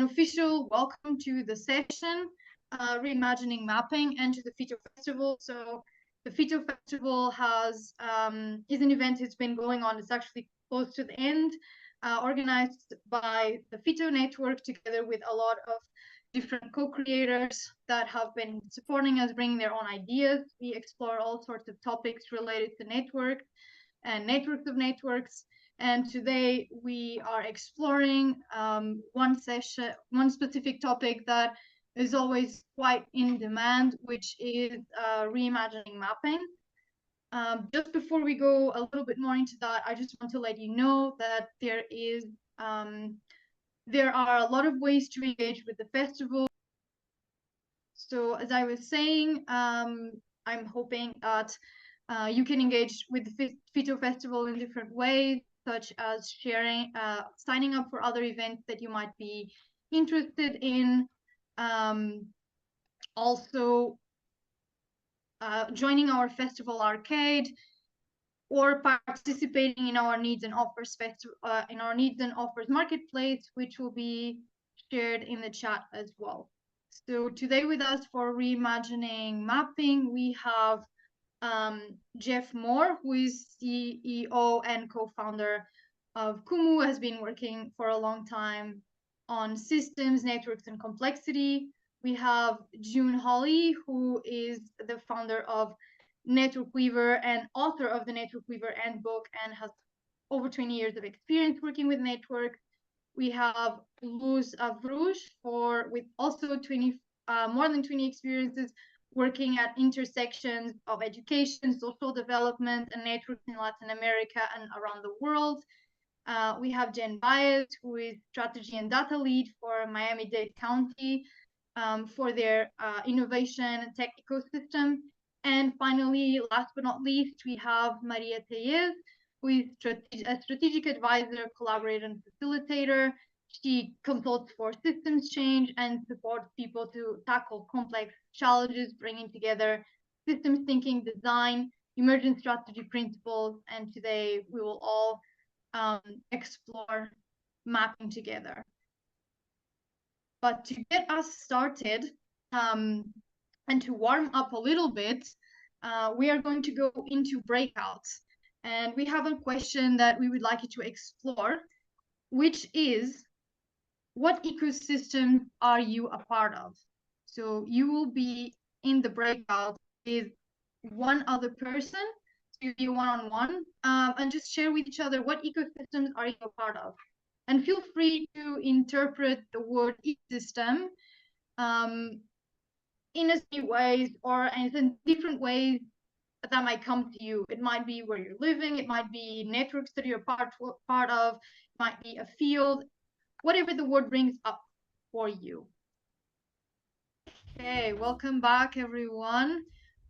official welcome to the session, Reimagining Mapping, and to the FITO Festival. So the FITO Festival is an event that's been going on. It's actually close to the end, organized by the FITO network together with a lot of different co-creators that have been supporting us, bringing their own ideas. We explore all sorts of topics related to network and networks of networks. And today we are exploring one specific topic that is always quite in demand, which is reimagining mapping. Just before we go a little bit more into that, I just want to let you know that there are a lot of ways to engage with the festival. So as I was saying, I'm hoping that you can engage with the FITO Festival in different ways, such as sharing, signing up for other events that you might be interested in. Also, joining our festival arcade, or participating in our needs and offers marketplace, which will be shared in the chat as well. So today with us for Reimagining Mapping, we have Jeff Moore, who is CEO and co-founder of Kumu, has been working for a long time on systems, networks, and complexity. We have June Hawley, who is the founder of Network Weaver and author of the Network Weaver Handbook, and has over 20 years of experience working with network. We have Luz Avrush, with also more than 20 experiences working at intersections of education, social development, and networks in Latin America and around the world. We have Jen Baez, who is strategy and data lead for Miami-Dade County for their innovation and tech ecosystem. And finally, last but not least, we have Maria Tellez, who is a strategic advisor, collaborator, and facilitator. She consults for systems change and supports people to tackle complex challenges, bringing together systems thinking, design, emergent strategy principles. And today we will all explore mapping together. But to get us started and to warm up a little bit, we are going to go into breakouts. And we have a question that we would like you to explore, which is, what ecosystem are you a part of? So you will be in the breakout with one other person, so you'll be one-on-one, and just share with each other what ecosystems are you a part of. And feel free to interpret the word ecosystem in as many ways or in different ways that might come to you. It might be where you're living, it might be networks that you're part of, it might be a field, whatever the word brings up for you. Okay, welcome back, everyone.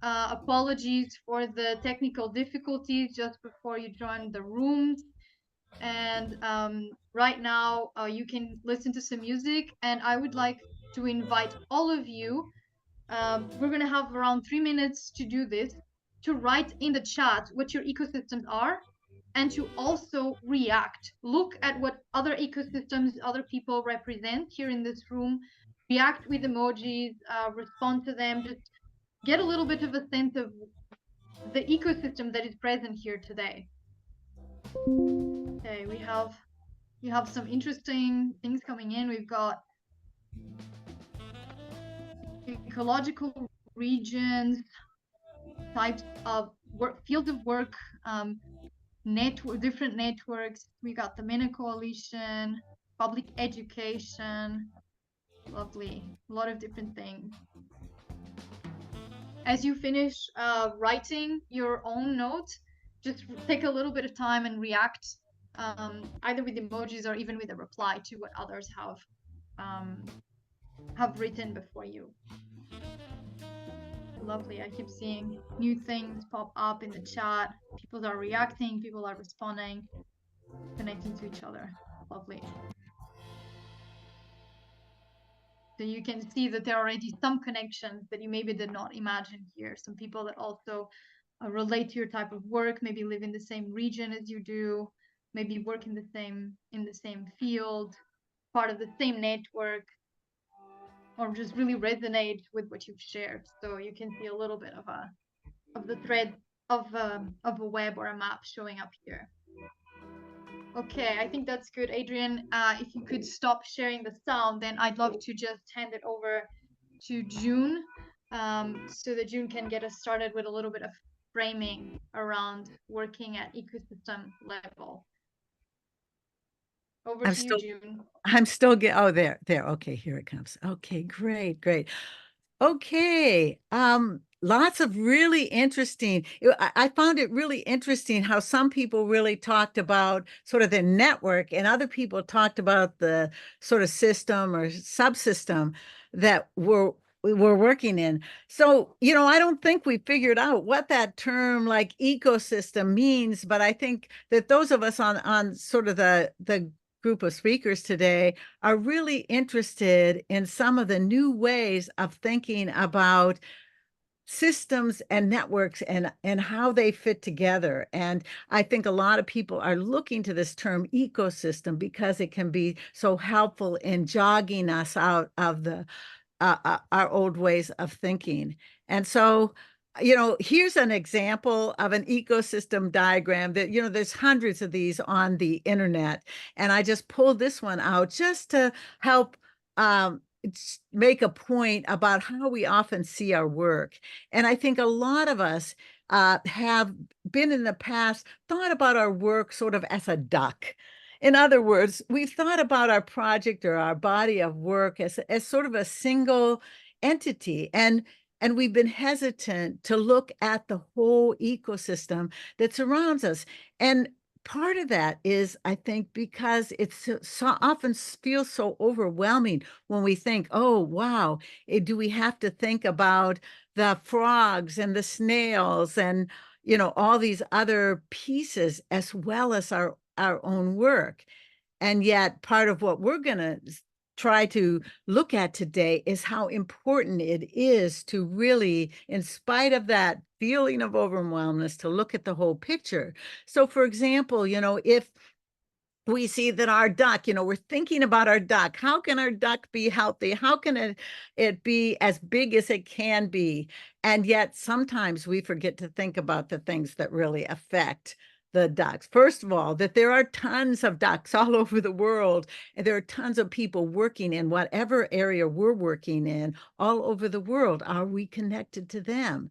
Apologies for the technical difficulties just before you joined the rooms. And right now, you can listen to some music, and I would like to invite all of you. We're going to have around 3 minutes to do this, to write in the chat what your ecosystems are, and to also react. Look at what other ecosystems, other people represent here in this room, react with emojis, respond to them, just get a little bit of a sense of the ecosystem that is present here today. Okay, we have some interesting things coming in. We've got ecological regions, types of work, fields of work, different networks. We got the MENA Coalition, public education, lovely, a lot of different things. As you finish writing your own notes, just take a little bit of time and react, either with emojis or even with a reply to what others have written before you. Lovely. I keep seeing new things pop up in the chat. People are reacting, people are responding, connecting to each other. Lovely. So you can see that there are already some connections that you maybe did not imagine here. Some people that also relate to your type of work, maybe live in the same region as you do, maybe work in the same field, part of the same network or just really resonate with what you've shared. So you can see a little bit of the thread of a web or a map showing up here. Okay, I think that's good. Adrian, if you could stop sharing the sound, then I'd love to just hand it over to June, so that June can get us started with a little bit of framing around working at ecosystem level. Over to you, June. I'm still oh, there. Okay, here it comes. Okay, great. Okay. Lots of really interesting. I found it really interesting how some people really talked about sort of the network and other people talked about the sort of system or subsystem that we're working in. So, I don't think we figured out what that term like ecosystem means, but I think that those of us on sort of the group of speakers today are really interested in some of the new ways of thinking about systems and networks and how they fit together. And I think a lot of people are looking to this term ecosystem because it can be so helpful in jogging us out of the our old ways of thinking. And so, here's an example of an ecosystem diagram that, there's hundreds of these on the internet. And I just pulled this one out just to help make a point about how we often see our work. And I think a lot of us have been in the past thought about our work sort of as a duck. In other words, we've thought about our project or our body of work as sort of a single entity. And we've been hesitant to look at the whole ecosystem that surrounds us. And part of that is, I think, because it's so often feels so overwhelming when we think, oh, wow, do we have to think about the frogs and the snails and, all these other pieces as well as our own work. And yet part of what we're going to try to look at today is how important it is to really, in spite of that feeling of overwhelmness, to look at the whole picture. So for example, if we see that our duck, we're thinking about our duck. How can our duck be healthy? How can it be as big as it can be? And yet sometimes we forget to think about the things that really affect the ducks. First of all, that there are tons of ducks all over the world, and there are tons of people working in whatever area we're working in all over the world. Are we connected to them?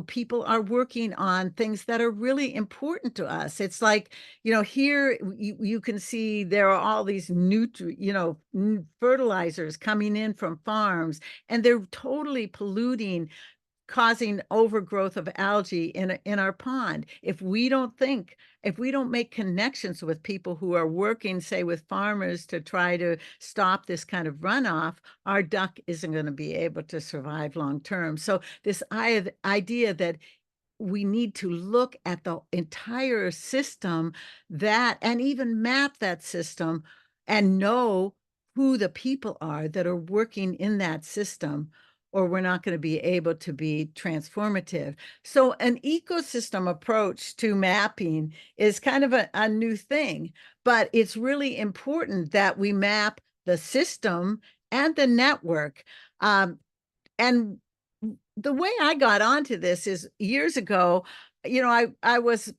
People are working on things that are really important to us. It's like, here you can see there are all these fertilizers coming in from farms, and they're totally polluting, causing overgrowth of algae in our pond. If we don't make connections with people who are working, say, with farmers to try to stop this kind of runoff, our duck isn't going to be able to survive long term. So this idea that we need to look at the entire system and even map that system and know who the people are that are working in that system, or we're not going to be able to be transformative. So an ecosystem approach to mapping is kind of a new thing, but it's really important that we map the system and the network. And the way I got onto this is years ago, I was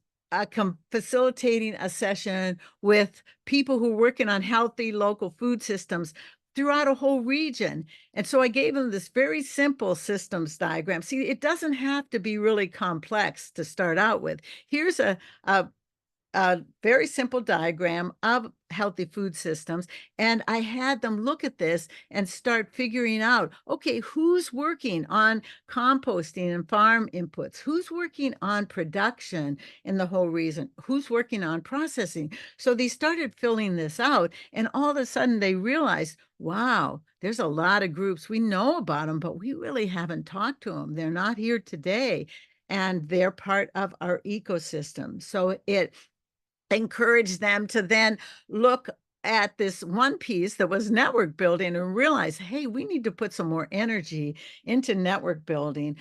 facilitating a session with people who are working on healthy local food systems throughout a whole region. And so I gave them this very simple systems diagram. See, it doesn't have to be really complex to start out with. Here's a very simple diagram of healthy food systems. And I had them look at this and start figuring out, okay, who's working on composting and farm inputs? Who's working on production in the whole region? Who's working on processing? So they started filling this out, and all of a sudden they realized, wow, there's a lot of groups. We know about them, but we really haven't talked to them. They're not here today, and they're part of our ecosystem. So it encourage them to then look at this one piece that was network building and realize, hey, we need to put some more energy into network building.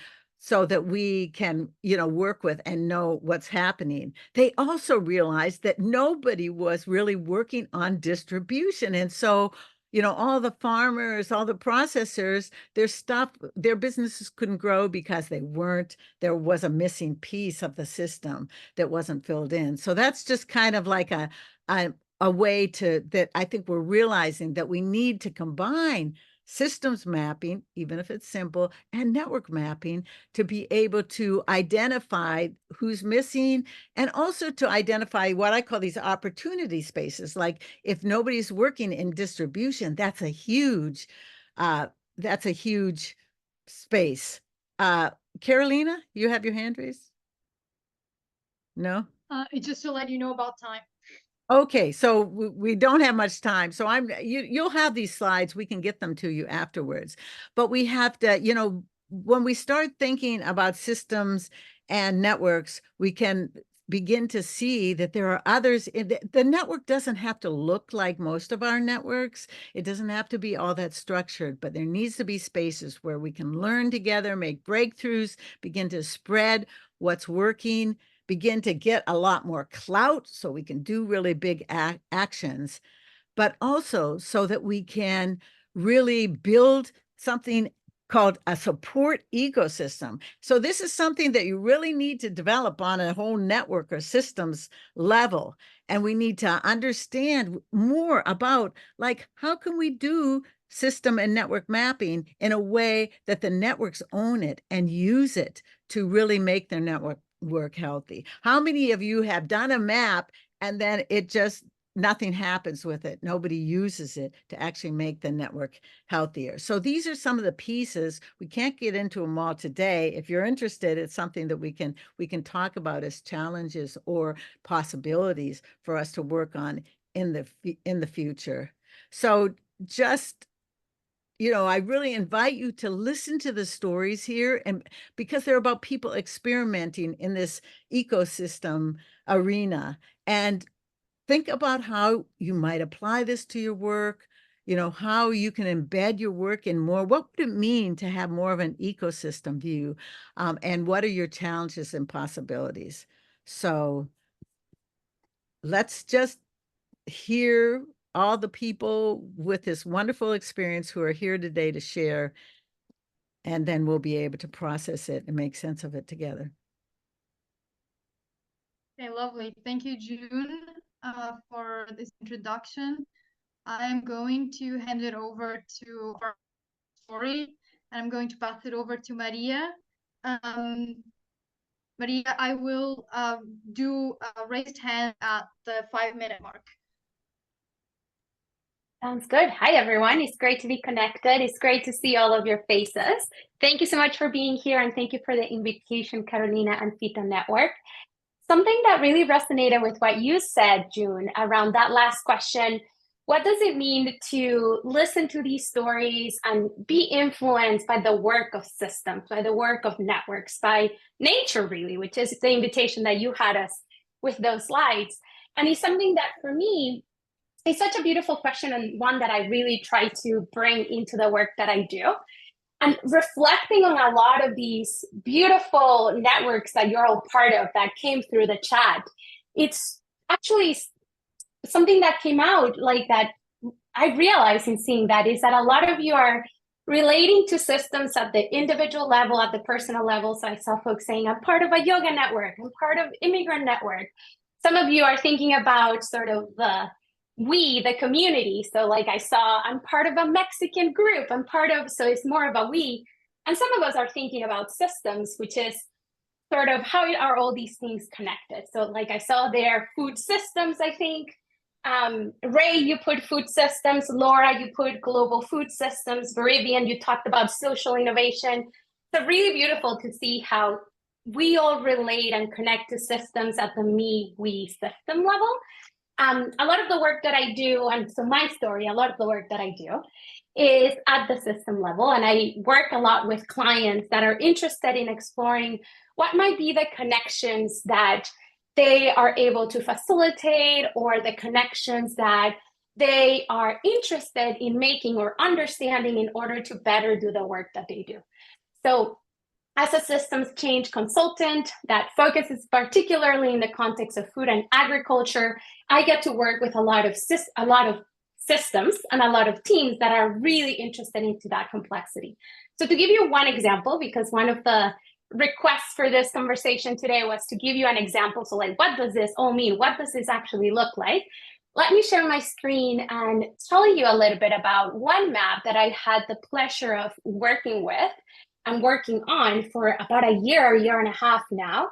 so that we can, work with and know what's happening. They also realized that nobody was really working on distribution. And so, all the farmers, all the processors, their businesses couldn't grow because there was a missing piece of the system that wasn't filled in. So that's just kind of like a way that I think we're realizing that we need to combine systems mapping, even if it's simple, and network mapping to be able to identify who's missing, and also to identify what I call these opportunity spaces. Like if nobody's working in distribution, that's a huge space. Carolina, you have your hand raised? No? It's just to let you know about time. Okay, so we don't have much time. So you'll have these slides. We can get them to you afterwards. But we have to, when we start thinking about systems and networks, we can begin to see that there are others. The network doesn't have to look like most of our networks. It doesn't have to be all that structured, but there needs to be spaces where we can learn together, make breakthroughs, begin to spread what's working, begin to get a lot more clout so we can do really big actions, but also so that we can really build something called a support ecosystem. So this is something that you really need to develop on a whole network or systems level. And we need to understand more about, like, how can we do system and network mapping in a way that the networks own it and use it to really make their network work healthy? How many of you have done a map and then nothing happens with it? Nobody uses it to actually make the network healthier. So these are some of the pieces. We can't get into them all today. If you're interested, it's something that we can talk about as challenges or possibilities for us to work on in the future. So just, I really invite you to listen to the stories here, and because they're about people experimenting in this ecosystem arena, and think about how you might apply this to your work, how you can embed your work in more. What would it mean to have more of an ecosystem view? And what are your challenges and possibilities? So let's just hear all the people with this wonderful experience who are here today to share, and then we'll be able to process it and make sense of it together. Okay, lovely. Thank you, June, for this introduction. I'm going to hand it over to our story, and I'm going to pass it over to Maria. Maria, I will do a raised hand at the 5-minute mark. Sounds good. Hi, everyone. It's great to be connected. It's great to see all of your faces. Thank you so much for being here, and thank you for the invitation, Carolina and Fita Network. Something that really resonated with what you said, June, around that last question: what does it mean to listen to these stories and be influenced by the work of systems, by the work of networks, by nature, really, which is the invitation that you had us with those slides. And it's something that, for me, it's such a beautiful question, and one that I really try to bring into the work that I do. And reflecting on a lot of these beautiful networks that you're all part of that came through the chat, it's actually something that came out like that I realized in seeing that is that a lot of you are relating to systems at the individual level, at the personal level. So I saw folks saying, I'm part of a yoga network, I'm part of immigrant network. Some of you are thinking about sort of the community. So like I saw, I'm part of a Mexican group, so it's more of a we. And some of us are thinking about systems, which is sort of how are all these things connected. So like I saw there, food systems, I think. Ray, you put food systems. Laura, you put global food systems. Viridian, you talked about social innovation. So really beautiful to see how we all relate and connect to systems at the me-we system level. A lot of the work that I do, and so my story, a lot of the work that I do is at the system level. And I work a lot with clients that are interested in exploring what might be the connections that they are able to facilitate, or the connections that they are interested in making or understanding in order to better do the work that they do. So As a systems change consultant that focuses particularly in the context of food and agriculture, I get to work with a lot of systems and a lot of teams that are really interested into that complexity. So to give you one example, because one of the requests for this conversation today was to give you an example. So like, what does this all mean? What does this actually look like? Let me share my screen and tell you a little bit about one map that I had the pleasure of working with and working on for about a year and a half now,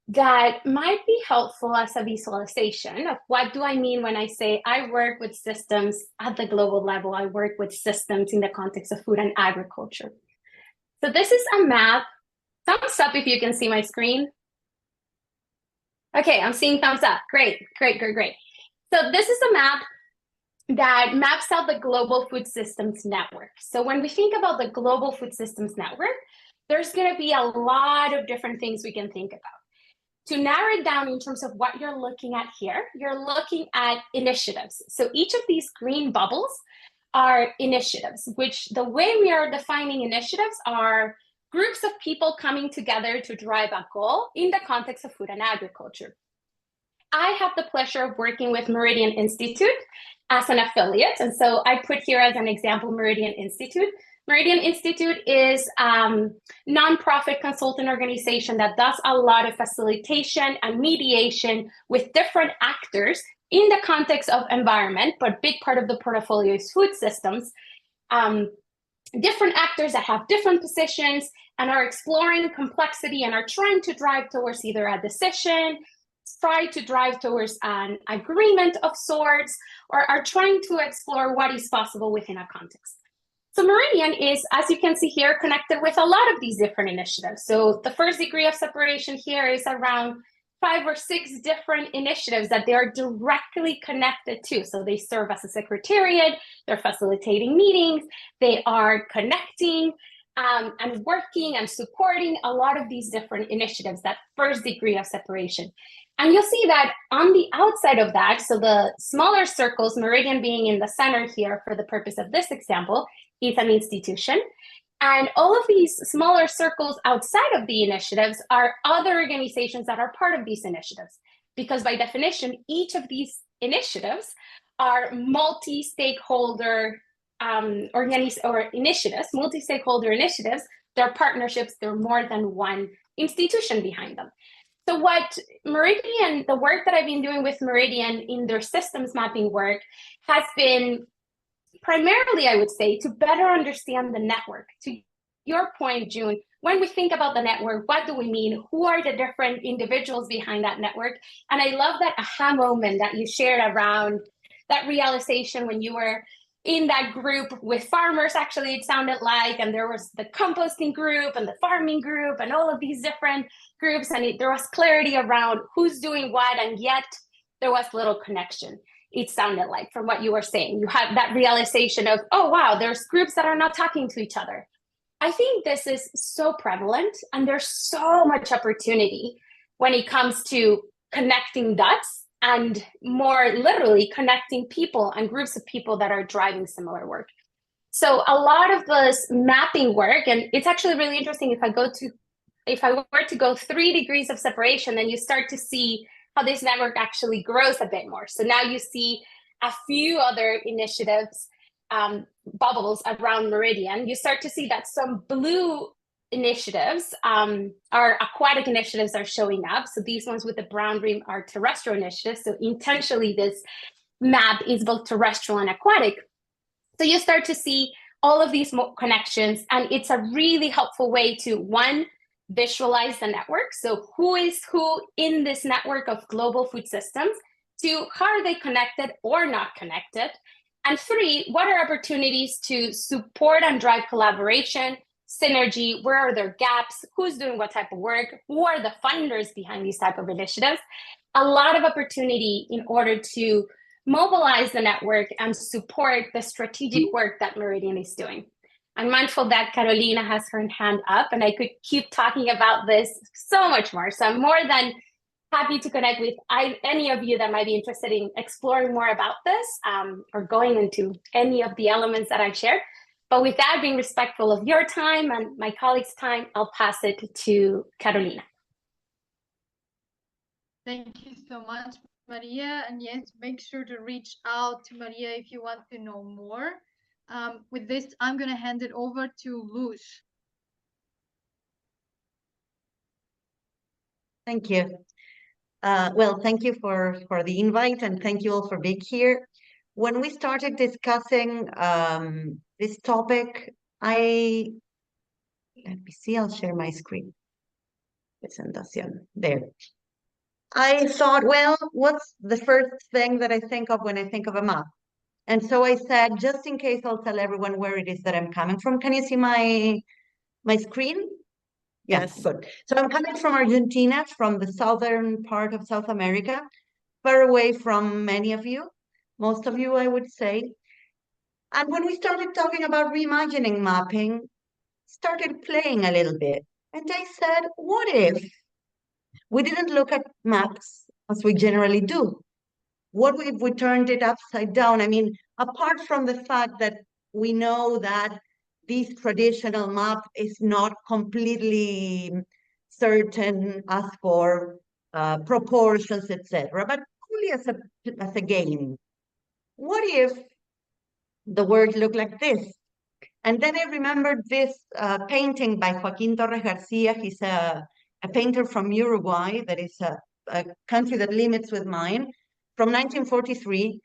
that might be helpful as a visualization of what do I mean when I say I work with systems at the global level. I work with systems in the context of food and agriculture. So this is a map. Thumbs up if you can see my screen. Okay, I'm seeing thumbs up. Great. So this is a map that maps out the global food systems network. So when we think about the global food systems network, there's going to be a lot of different things we can think about. To narrow it down in terms of what you're looking at here, you're looking at initiatives. So each of these green bubbles are initiatives, which the way we are defining initiatives are groups of people coming together to drive a goal in the context of food and agriculture. I have the pleasure of working with Meridian Institute as an affiliate. And so I put here as an example, Meridian Institute. Meridian Institute is a nonprofit consultant organization that does a lot of facilitation and mediation with different actors in the context of environment, but big part of the portfolio is food systems. Different actors that have different positions and are exploring complexity and are trying to drive towards either a decision, try to drive towards an agreement of sorts, or are trying to explore what is possible within a context. So Meridian is, as you can see here, connected with a lot of these different initiatives. So the first degree of separation here is around 5 or 6 different initiatives that they are directly connected to. So they serve as a secretariat, they're facilitating meetings, they are connecting and working and supporting a lot of these different initiatives, that first degree of separation. And you'll see that on the outside of that, so the smaller circles, Meridian being in the center here for the purpose of this example, is an institution. And all of these smaller circles outside of the initiatives are other organizations that are part of these initiatives. Because by definition, each of these initiatives are multi-stakeholder initiatives, multi-stakeholder initiatives. They're partnerships, they're more than one institution behind them. So what Meridian, the work that I've been doing with Meridian in their systems mapping work has been primarily, I would say, to better understand the network. To your point, June, when we think about the network, what do we mean? Who are the different individuals behind that network? And I love that aha moment that you shared around that realization when you were in that group with farmers, actually, it sounded like, and there was the composting group and the farming group and all of these different groups, and there was clarity around who's doing what, and yet there was little connection. It sounded like, from what you were saying, you had that realization of, oh, wow, there's groups that are not talking to each other. I think this is so prevalent, and there's so much opportunity when it comes to connecting dots and more literally connecting people and groups of people that are driving similar work. So a lot of this mapping work, and it's actually really interesting if I were to go 3 degrees of separation, then you start to see how this network actually grows a bit more. So now you see a few other initiatives, bubbles around Meridian. You start to see that some blue initiatives, our aquatic initiatives, are showing up. So these ones with the brown rim are terrestrial initiatives. So intentionally, this map is both terrestrial and aquatic. So you start to see all of these connections, and it's a really helpful way to, one, visualize the network. So who is who in this network of global food systems? 2, how are they connected or not connected? And 3, what are opportunities to support and drive collaboration, synergy? Where are there gaps? Who's doing what type of work? Who are the funders behind these type of initiatives? A lot of opportunity in order to mobilize the network and support the strategic work that Meridian is doing. I'm mindful that Carolina has her hand up, and I could keep talking about this so much more. So I'm more than happy to connect with any of you that might be interested in exploring more about this, or going into any of the elements that I've shared. But with that, being respectful of your time and my colleagues' time, I'll pass it to Carolina. Thank you so much, Maria. And yes, make sure to reach out to Maria if you want to know more. With this, I'm going to hand it over to Luz. Thank you. Well, thank you for the invite, and thank you all for being here. When we started discussing this topic, let me see, I'll share my screen. Presentación, there. I thought, well, what's the first thing that I think of when I think of a map? And so I said, just in case, I'll tell everyone where it is that I'm coming from. Can you see my screen? Yes. Yeah, good. So I'm coming from Argentina, from the southern part of South America, far away from many of you, most of you, I would say. And when we started talking about reimagining mapping, started playing a little bit. And I said, what if we didn't look at maps as we generally do? What if we turned it upside down? I mean, apart from the fact that we know that this traditional map is not completely certain as for proportions, etc., but only as a game. What if the world looked like this? And then I remembered this painting by Joaquín Torres Garcia. He's a painter from Uruguay, that is a country that limits with mine, from 1943,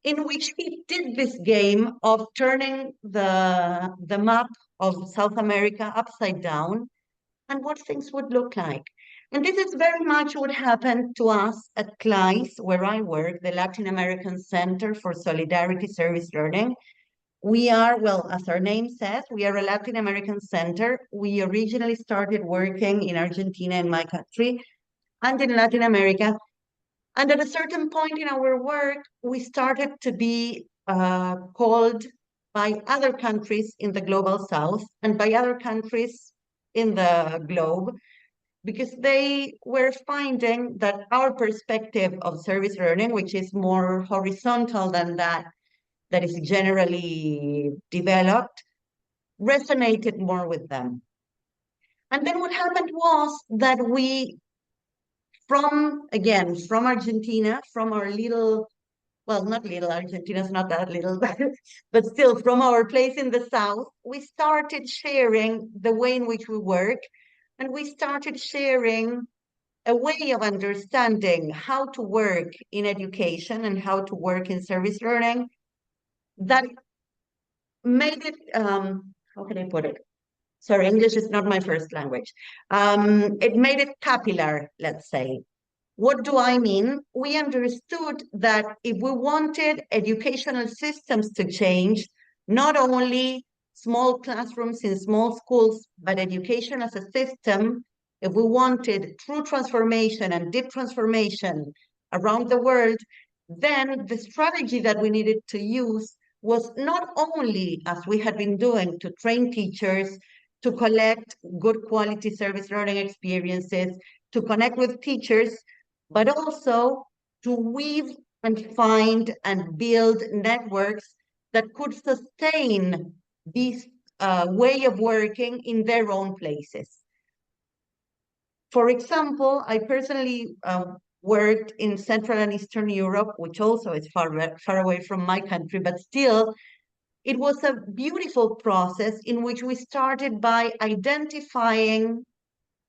in which he did this game of turning the map of South America upside down and what things would look like. And this is very much what happened to us at CLAIS, where I work, the Latin American Center for Solidarity Service Learning. We are, well, as our name says, we are a Latin American center. We originally started working in Argentina, in my country, and in Latin America. And at a certain point in our work, we started to be called by other countries in the global south and by other countries in the globe, because they were finding that our perspective of service learning, which is more horizontal than that is generally developed, resonated more with them. And then what happened was that we, from Argentina, from our little, well, not little, Argentina's not that little, but still from our place in the south, we started sharing the way in which we work, and we started sharing a way of understanding how to work in education and how to work in service learning that made it, how can I put it? Sorry, English is not my first language. It made it capillary, let's say. What do I mean? We understood that if we wanted educational systems to change, not only small classrooms in small schools, but education as a system, if we wanted true transformation and deep transformation around the world, then the strategy that we needed to use was not only, as we had been doing, to train teachers, to collect good quality service learning experiences, to connect with teachers, but also to weave and find and build networks that could sustain this way of working in their own places. For example, I personally worked in Central and Eastern Europe, which also is far away from my country, but still, it was a beautiful process in which we started by identifying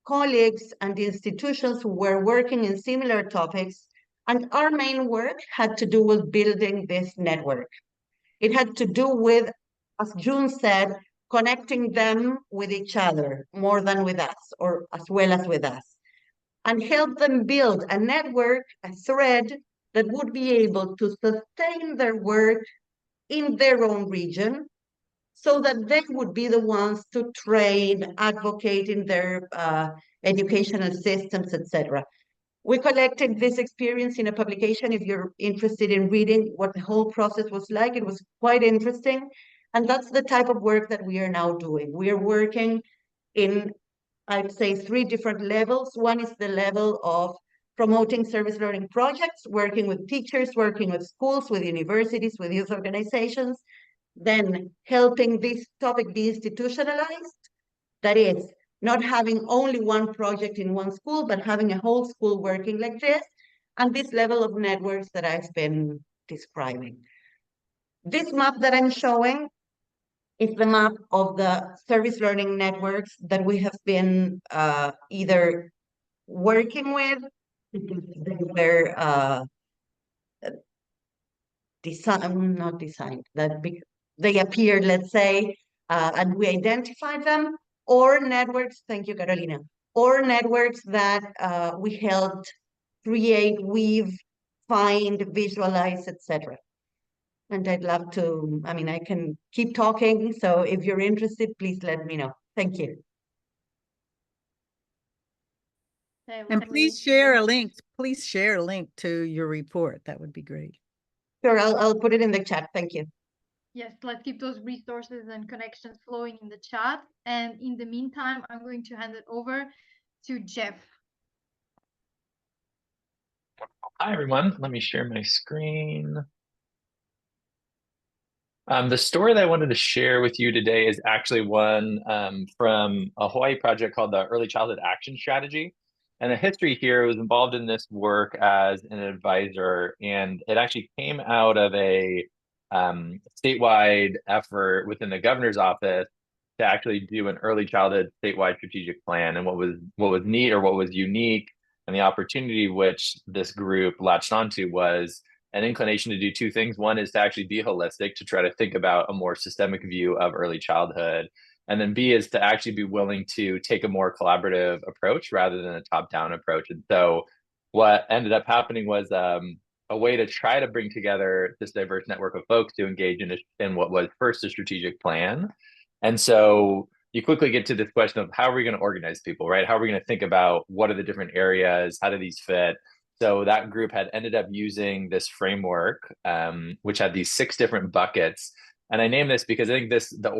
colleagues and institutions who were working in similar topics, and our main work had to do with building this network. It had to do with, as June said, connecting them with each other more than with us, or as well as with us, and help them build a network, a thread that would be able to sustain their work in their own region, so that they would be the ones to train, advocate in their educational systems, etc. We collected this experience in a publication. If you're interested in reading what the whole process was like, it was quite interesting. And that's the type of work that we are now doing. We are working in, I'd say, 3 different levels. One is the level of promoting service learning projects, working with teachers, working with schools, with universities, with youth organizations. then helping this topic be institutionalized. That is, not having only one project in one school, but having a whole school working like this, and this level of networks that I've been describing. This map that I'm showing is the map of the service learning networks that we have been either working with, because they were not designed, they appeared, let's say, and we identified them, or networks, thank you, Carolina, or networks that we helped create, weave, find, visualize, etc. And I'd love to, I mean, I can keep talking, so if you're interested, please let me know. Thank you. Okay, And let please me- share a link. Please share a link to your report. That would be great. Sure, I'll put it in the chat. Thank you. Yes, let's keep those resources and connections flowing in the chat. And in the meantime, I'm going to hand it over to Jeff. Hi, everyone. Let me share my screen. The story that I wanted to share with you today is actually one from a Hawaii project called the Early Childhood Action Strategy. And the history here was involved in this work as an advisor, and it actually came out of a statewide effort within the governor's office to actually do an early childhood statewide strategic plan. And what was neat, or what was unique, and the opportunity which this group latched onto was an inclination to do two things. One is to actually be holistic, to try to think about a more systemic view of early childhood. And then B is to actually be willing to take a more collaborative approach rather than a top-down approach. And so what ended up happening was a way to try to bring together this diverse network of folks to engage in what was first a strategic plan. And so you quickly get to this question of, how are we going to organize people, right? How are we going to think about what are the different areas? How do these fit? So that group had ended up using this framework, which had these 6 different buckets. And I name this because I think the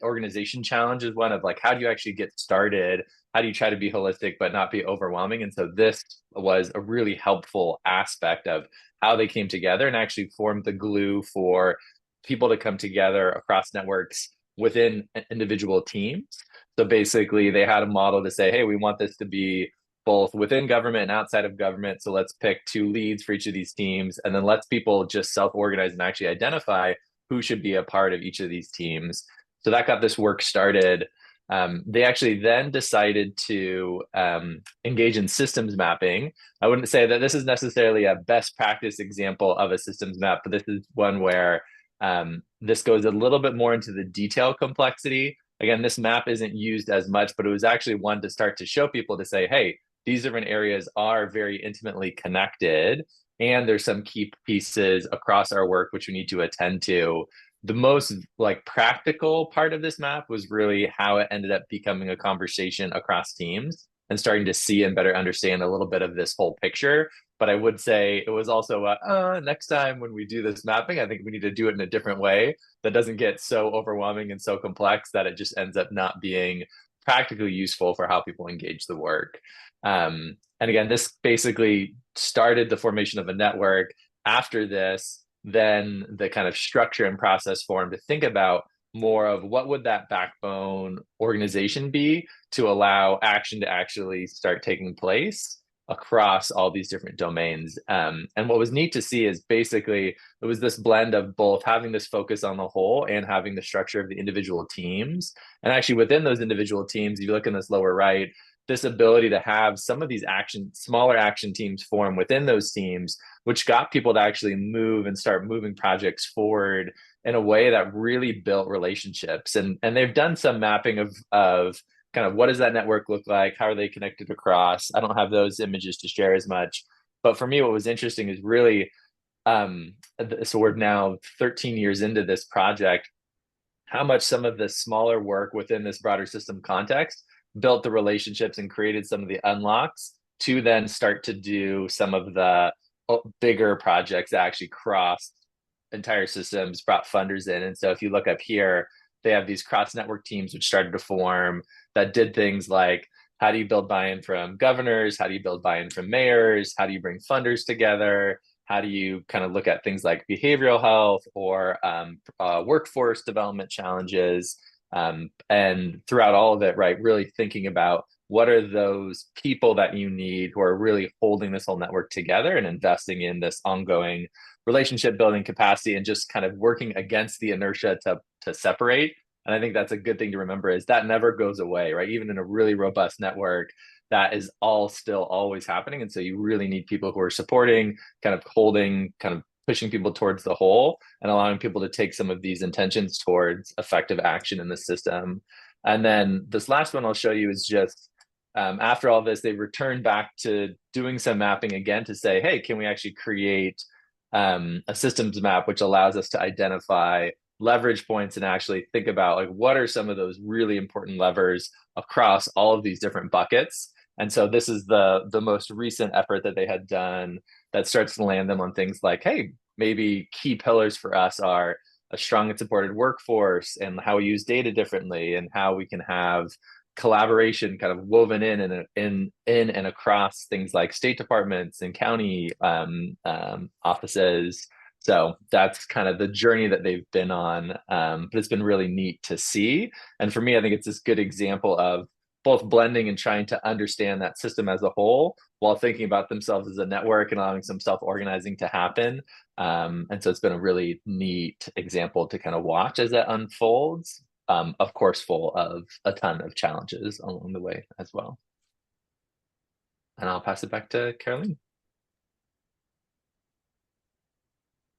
organization challenge is one of, like, how do you actually get started? How do you try to be holistic but not be overwhelming? And so this was a really helpful aspect of how they came together and actually formed the glue for people to come together across networks within individual teams. So basically they had a model to say, hey, we want this to be both within government and outside of government. So let's pick 2 leads for each of these teams, and then let's people just self-organize and actually identify who should be a part of each of these teams. So that got this work started. They actually then decided to engage in systems mapping. I wouldn't say that this is necessarily a best practice example of a systems map, but this is one where this goes a little bit more into the detail complexity. Again, this map isn't used as much, but it was actually one to start to show people to say, hey, these different areas are very intimately connected, and there's some key pieces across our work which we need to attend to. The most practical part of this map was really how it ended up becoming a conversation across teams and starting to see and better understand a little bit of this whole picture. But I would say it was also next time when we do this mapping, I think we need to do it in a different way that doesn't get so overwhelming and so complex that it just ends up not being practically useful for how people engage the work. And again, this basically started the formation of a network. After this, then the kind of structure and process formed to think about more of what would that backbone organization be to allow action to actually start taking place across all these different domains. And what was neat to see is basically it was this blend of both having this focus on the whole and having the structure of the individual teams. And actually within those individual teams, if you look in this lower right, this ability to have some of these smaller action teams form within those teams, which got people to actually move and start moving projects forward in a way that really built relationships. And they've done some mapping of kind of what does that network look like? How are they connected across? I don't have those images to share as much. But for me, what was interesting is really, so we're now 13 years into this project, how much some of the smaller work within this broader system context built the relationships and created some of the unlocks to then start to do some of the bigger projects that actually crossed entire systems, brought funders in. And so if you look up here, they have these cross-network teams which started to form that did things like, how do you build buy-in from governors? How do you build buy-in from mayors? How do you bring funders together? How do you kind of look at things like behavioral health or workforce development challenges? And throughout all of it, right, really thinking about what are those people that you need who are really holding this whole network together and investing in this ongoing relationship building capacity and just kind of working against the inertia to separate. And I think that's a good thing to remember is that never goes away, right? Even in a really robust network, that is all still always happening. And so you really need people who are supporting, kind of holding, kind of pushing people towards the whole and allowing people to take some of these intentions towards effective action in the system. And then this last one I'll show you is just after all this, they return back to doing some mapping again to say, hey, can we actually create a systems map which allows us to identify leverage points and actually think about like what are some of those really important levers across all of these different buckets. And so this is the most recent effort that they had done that starts to land them on things like, hey, maybe key pillars for us are a strong and supported workforce and how we use data differently and how we can have collaboration kind of woven in and across things like state departments and county offices. So that's kind of the journey that they've been on. But it's been really neat to see. And for me, I think it's this good example of both blending and trying to understand that system as a whole while thinking about themselves as a network and allowing some self-organizing to happen. And so it's been a really neat example to kind of watch as that unfolds. Of course, full of a ton of challenges along the way as well. And I'll pass it back to Caroline.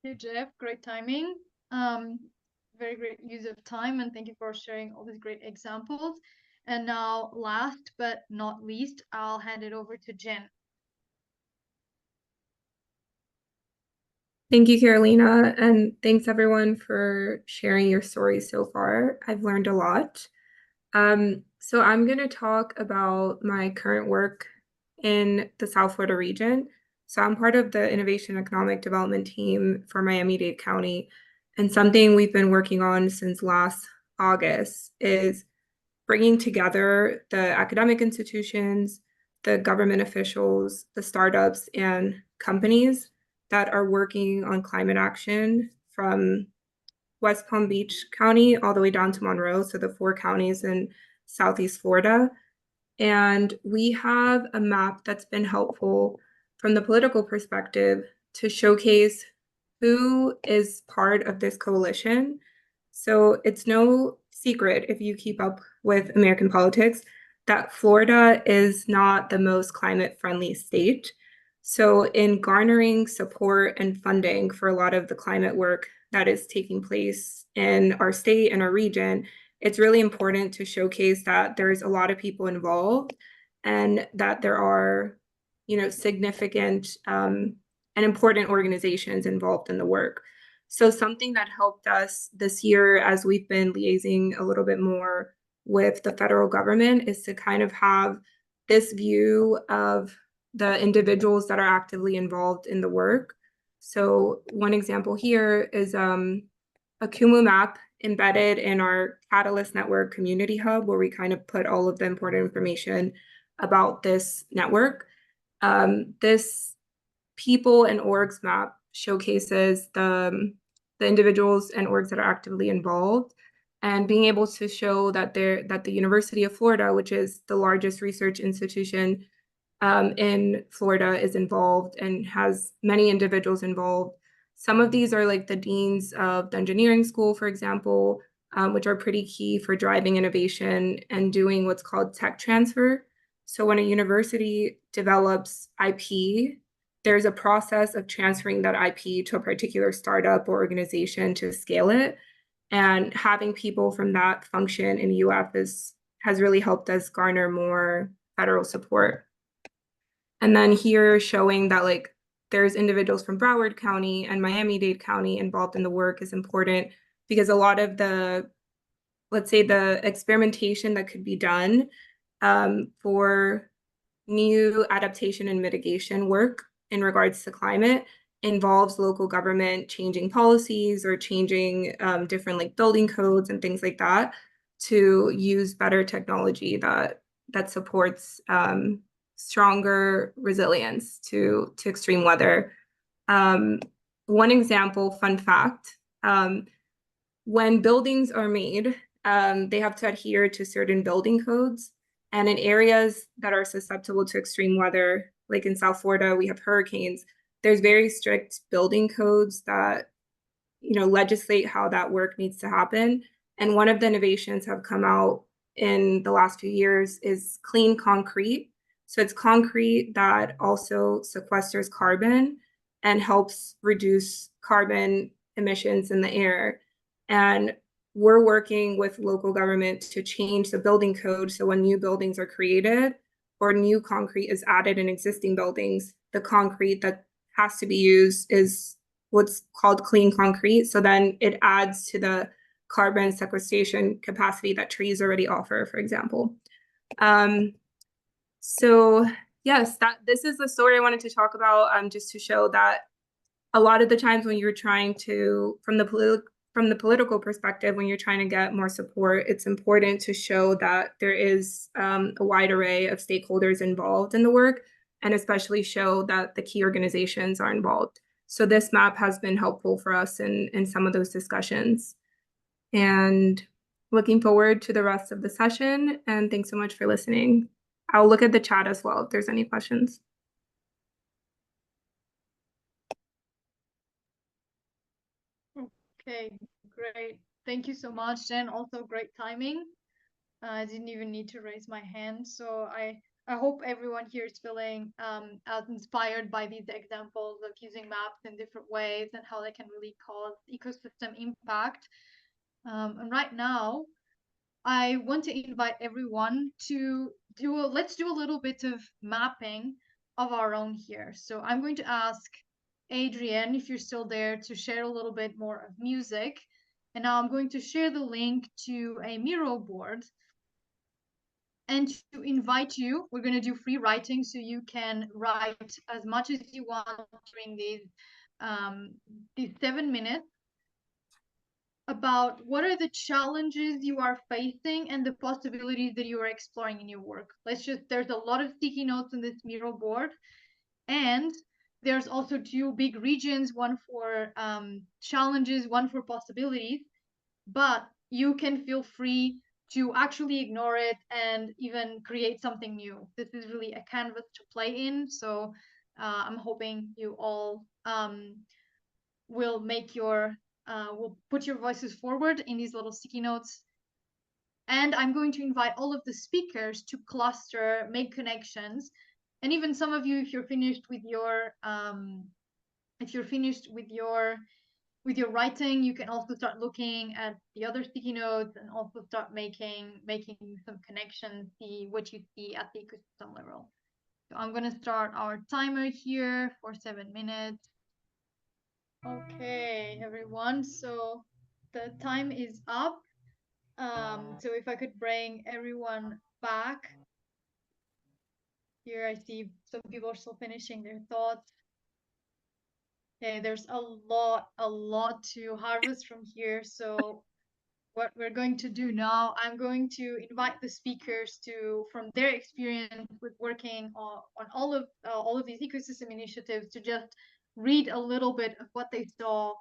Hey, Jeff, great timing. Very great use of time, and thank you for sharing all these great examples. And now, last but not least, I'll hand it over to Jen. Thank you, Carolina, and thanks everyone for sharing your stories so far. I've learned a lot. So I'm going to talk about my current work in the South Florida region. So I'm part of the Innovation Economic Development team for Miami-Dade County, and something we've been working on since last August is bringing together the academic institutions, the government officials, the startups, and companies that are working on climate action from West Palm Beach County all the way down to Monroe, so the 4 counties in Southeast Florida. And we have a map that's been helpful from the political perspective to showcase who is part of this coalition. So it's no secret, if you keep up with American politics, that Florida is not the most climate-friendly state. So in garnering support and funding for a lot of the climate work that is taking place in our state and our region, it's really important to showcase that there's a lot of people involved and that there are, significant and important organizations involved in the work. So something that helped us this year as we've been liaising a little bit more with the federal government is to kind of have this view of the individuals that are actively involved in the work. So one example here is a Kumu map embedded in our Catalyst Network Community Hub, where we kind of put all of the important information about this network. This people and orgs map showcases the individuals and orgs that are actively involved, and being able to show that the University of Florida, which is the largest research institution in Florida, is involved and has many individuals involved. Some of these are like the deans of the engineering school, for example, which are pretty key for driving innovation and doing what's called tech transfer. So when a university develops IP, there's a process of transferring that IP to a particular startup or organization to scale it. And having people from that function in UF has really helped us garner more federal support. And then here showing that there's individuals from Broward County and Miami-Dade County involved in the work is important because a lot of let's say the experimentation that could be done for new adaptation and mitigation work in regards to climate involves local government changing policies or changing different building codes and things like that to use better technology that supports stronger resilience to extreme weather. One example, fun fact, when buildings are made, they have to adhere to certain building codes. And in areas that are susceptible to extreme weather, like in South Florida, we have hurricanes, there's very strict building codes that, legislate how that work needs to happen. And one of the innovations have come out in the last few years is clean concrete. So it's concrete that also sequesters carbon and helps reduce carbon emissions in the air. And we're working with local government to change the building code. So when new buildings are created or new concrete is added in existing buildings, the concrete that has to be used is what's called clean concrete. So then it adds to the carbon sequestration capacity that trees already offer, for example. So yes, this is the story I wanted to talk about, just to show that a lot of the times when you're trying to, from the political perspective, when you're trying to get more support, it's important to show that there is a wide array of stakeholders involved in the work, and especially show that the key organizations are involved. So this map has been helpful for us in some of those discussions. And looking forward to the rest of the session, and thanks so much for listening. I'll look at the chat as well if there's any questions. Okay, great. Thank you so much, Jen. Also great timing. I didn't even need to raise my hand. So I hope everyone here is feeling as inspired by these examples of using maps in different ways and how they can really cause ecosystem impact. And right now, I want to invite everyone to let's do a little bit of mapping of our own here. So I'm going to ask Adrienne, if you're still there, to share a little bit more of music. And now I'm going to share the link to a mural board. And to invite you, we're going to do free writing, so you can write as much as you want during these 7 minutes about what are the challenges you are facing and the possibilities that you are exploring in your work. There's a lot of sticky notes on this mural board, and there's also 2 big regions, one for challenges, one for possibilities, but you can feel free to actually ignore it and even create something new. This is really a canvas to play in, so I'm hoping you all will put your voices forward in these little sticky notes. And I'm going to invite all of the speakers to cluster, make connections, and even some of you, if you're finished with your writing, you can also start looking at the other sticky notes and also start making some connections, see what you see at the ecosystem level. So I'm going to start our timer here for 7 minutes. Okay, everyone, so the time is up. So if I could bring everyone back. Here I see some people are still finishing their thoughts. Okay, there's a lot to harvest from here. So what we're going to do now, I'm going to invite the speakers to, from their experience with working on all of these ecosystem initiatives, to just read a little bit of what they saw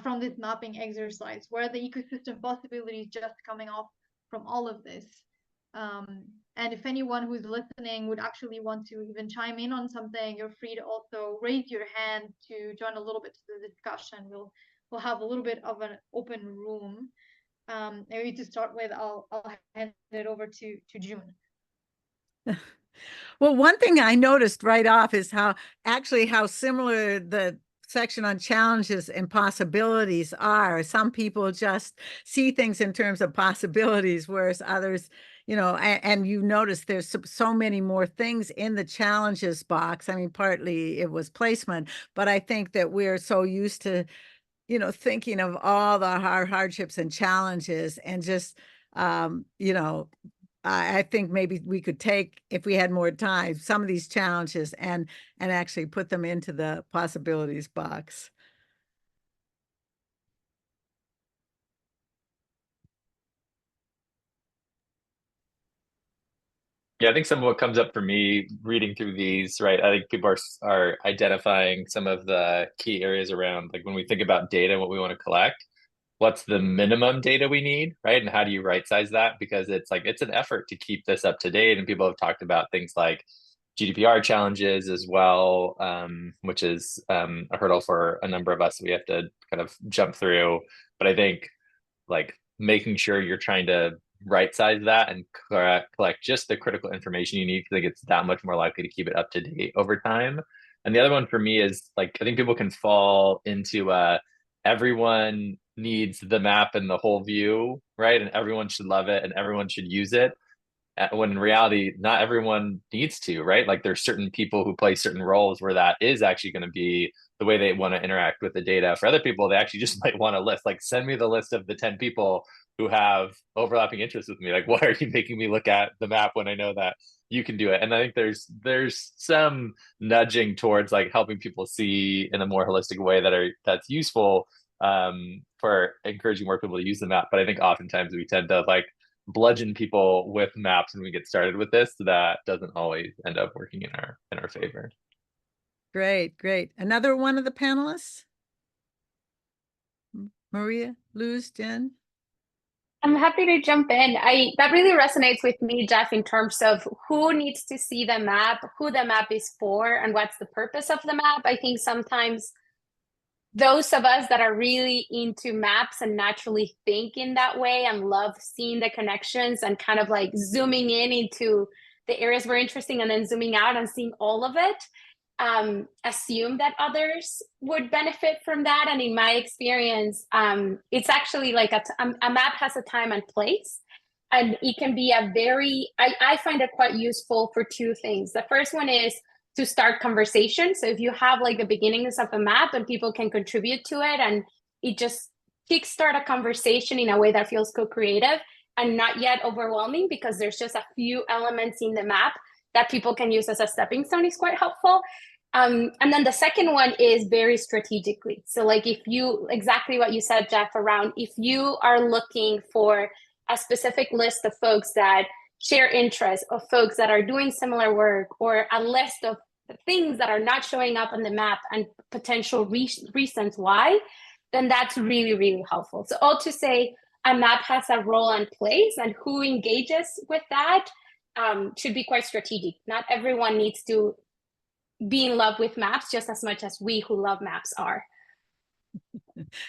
from this mapping exercise. What are the ecosystem possibilities just coming off from all of this? And if anyone who's listening would actually want to even chime in on something, you're free to also raise your hand to join a little bit to the discussion. We'll have a little bit of an open room. Maybe to start with, I'll hand it over to June. Well, one thing I noticed right off is how similar the section on challenges and possibilities are. Some people just see things in terms of possibilities, whereas others, and you notice there's so many more things in the challenges box. I mean, partly it was placement, but I think that we're so used to, thinking of all the hardships and challenges, and just, I think maybe we could take, if we had more time, some of these challenges and actually put them into the possibilities box. Yeah, I think some of what comes up for me reading through these, right? I think people are identifying some of the key areas around, like when we think about data, what we want to collect, what's the minimum data we need, right? And how do you right size that? Because it's like it's an effort to keep this up to date. And people have talked about things like GDPR challenges as well, which is a hurdle for a number of us. We have to kind of jump through. But I think like making sure you're trying to right size that and collect just the critical information you need, because I think it's that much more likely to keep it up to date over time. And the other one for me is like, I think people can fall into everyone needs the map and the whole view, right? And everyone should love it and everyone should use it. When in reality, not everyone needs to, right? Like there's certain people who play certain roles where that is actually going to be the way they want to interact with the data. For other people, they actually just might want a list, like send me the list of the 10 people who have overlapping interests with me. Like, why are you making me look at the map when I know that you can do it? And I think there's some nudging towards like helping people see in a more holistic way that's useful for encouraging more people to use the map. But I think oftentimes we tend to like bludgeon people with maps when we get started with this. That doesn't always end up working in our favor. Great, great. Another one of the panelists? Maria, Luz, Jen? I'm happy to jump in. That really resonates with me, Jeff, in terms of who needs to see the map, who the map is for, and what's the purpose of the map. I think sometimes those of us that are really into maps and naturally think in that way and love seeing the connections and kind of like zooming in into the areas we're interested in and then zooming out and seeing all of it, assume that others would benefit from that. And in my experience, it's actually like a map has a time and place. And it can be I find it quite useful for two things. The first one is to start conversation. So if you have like the beginnings of a map and people can contribute to it, and it just kickstart a conversation in a way that feels co-creative and not yet overwhelming, because there's just a few elements in the map that people can use as a stepping stone, is quite helpful. And then the second one is very strategically. So like exactly what you said, Jeff, around if you are looking for a specific list of folks that share interests, of folks that are doing similar work, or a list of things that are not showing up on the map and potential reasons why, then that's really, really helpful. So all to say, a map has a role and place, and who engages with that should be quite strategic. Not everyone needs to be in love with maps just as much as we who love maps are.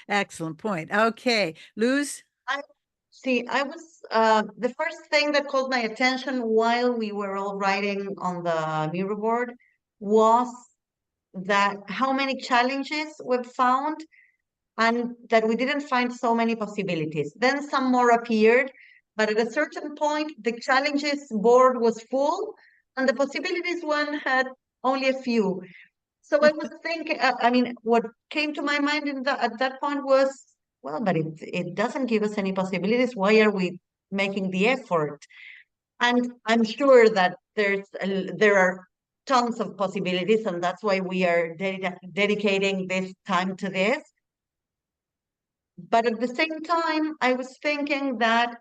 Excellent point. Okay, Luz? I was the first thing that caught my attention while we were all writing on the Miro board was that how many challenges we've found and that we didn't find so many possibilities. Then some more appeared, but at a certain point, the challenges board was full and the possibilities one had only a few. So I was thinking, I mean, what came to my mind at that point was, well, but it doesn't give us any possibilities. Why are we making the effort? And I'm sure that there are tons of possibilities, and that's why we are dedicating this time to this. But at the same time, I was thinking that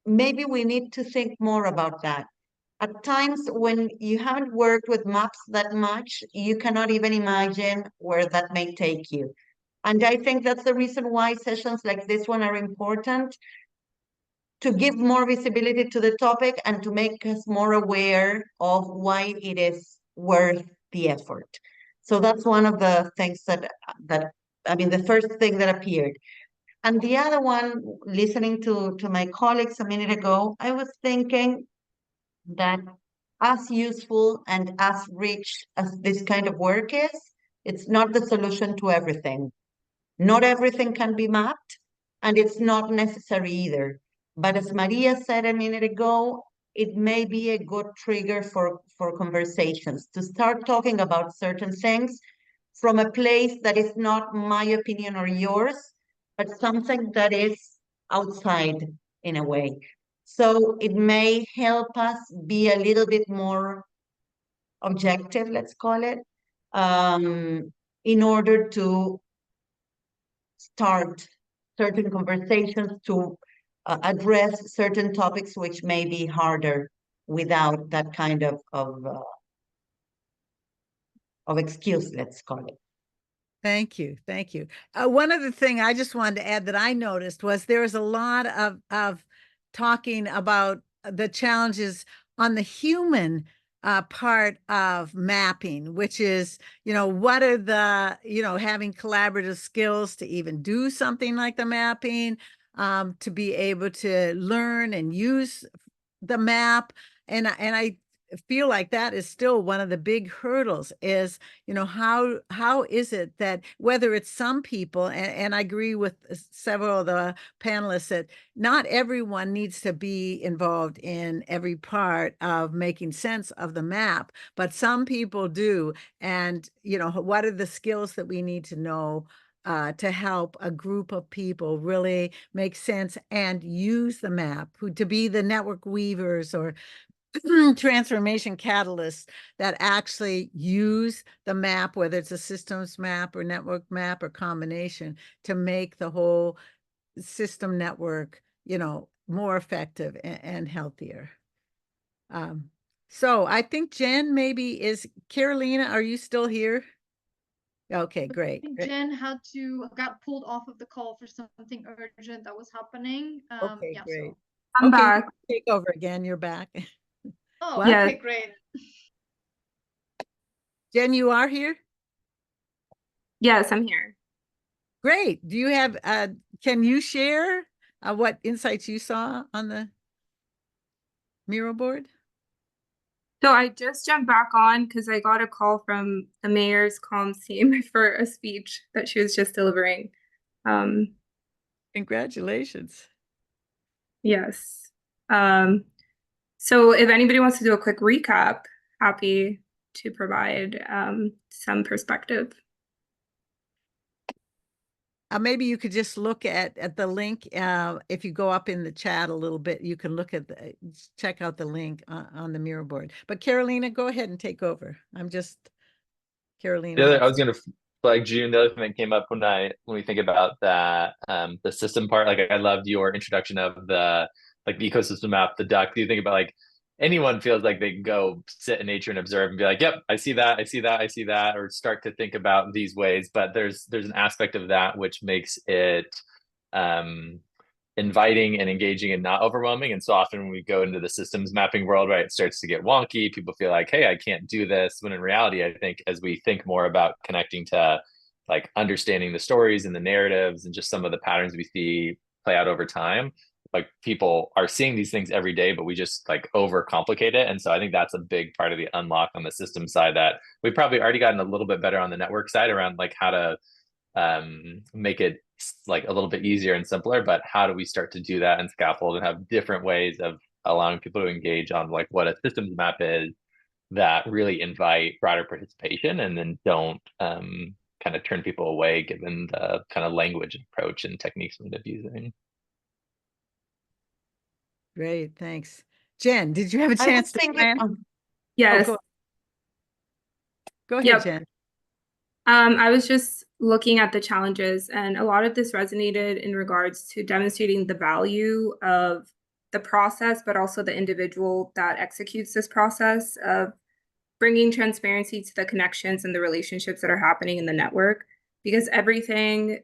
maybe we need to think more about that. At times when you haven't worked with maps that much, you cannot even imagine where that may take you. And I think that's the reason why sessions like this one are important, to give more visibility to the topic and to make us more aware of why it is worth the effort. So that's one of the things that I mean, the first thing that appeared. And the other one, listening to my colleagues a minute ago, I was thinking that as useful and as rich as this kind of work is, it's not the solution to everything. Not everything can be mapped, and it's not necessary either. But as Maria said a minute ago, it may be a good trigger for conversations, to start talking about certain things from a place that is not my opinion or yours, but something that is outside in a way. So it may help us be a little bit more objective, let's call it, in order to start certain conversations, to address certain topics which may be harder without that kind of excuse, let's call it. Thank you. Thank you. One other thing I just wanted to add that I noticed was there was a lot of talking about the challenges on the human part of mapping, which is, what are the, having collaborative skills to even do something like the mapping, to be able to learn and use the map. And I feel like that is still one of the big hurdles is, how is it that whether it's some people, and I agree with several of the panelists that not everyone needs to be involved in every part of making sense of the map, but some people do. And, what are the skills that we need to know to help a group of people really make sense and use the map, to be the network weavers or transformation catalysts that actually use the map, whether it's a systems map or network map or combination, to make the whole system network, more effective and healthier. So I think Jen maybe is. Carolina, are you still here? Okay, great. I think great. Jen got pulled off of the call for something urgent that was happening. Okay, Yeah, great. so. I'm back. Take over again. You're back. Oh, What? Yes. okay, great. Jen, you are here? Yes, I'm here. Great. Do you have, can you share what insights you saw on the mural board? So I just jumped back on because I got a call from the mayor's comms team for a speech that she was just delivering. Congratulations. Yes. So if anybody wants to do a quick recap, happy to provide some perspective. Maybe you could just look at the link. If you go up in the chat a little bit, you can look at check out the link on the mural board. But Carolina, go ahead and take over. Carolina. I was going to flag June. The other thing that came up when we think about that, the system part, like I loved your introduction of the ecosystem map, the duck. Do you think about anyone feels like they can go sit in nature and observe and be like, yep, I see that, I see that, I see that, or start to think about these ways. But there's an aspect of that which makes it inviting and engaging and not overwhelming. And so often when we go into the systems mapping world, right, it starts to get wonky. People feel like, hey, I can't do this. When in reality, I think as we think more about connecting to understanding the stories and the narratives and just some of the patterns we see play out over time, people are seeing these things every day, but we just overcomplicate it. And so I think that's a big part of the unlock on the system side that we've probably already gotten a little bit better on the network side around how to make it a little bit easier and simpler, but how do we start to do that and scaffold and have different ways of allowing people to engage on what a systems map is that really invite broader participation and then don't kind of turn people away given the kind of language approach and techniques we end up using. Great, thanks. Jen, did you have a chance to plan? Yes. Go ahead, Yep. Jen. I was just looking at the challenges, and a lot of this resonated in regards to demonstrating the value of the process, but also the individual that executes this process of bringing transparency to the connections and the relationships that are happening in the network. Because everything,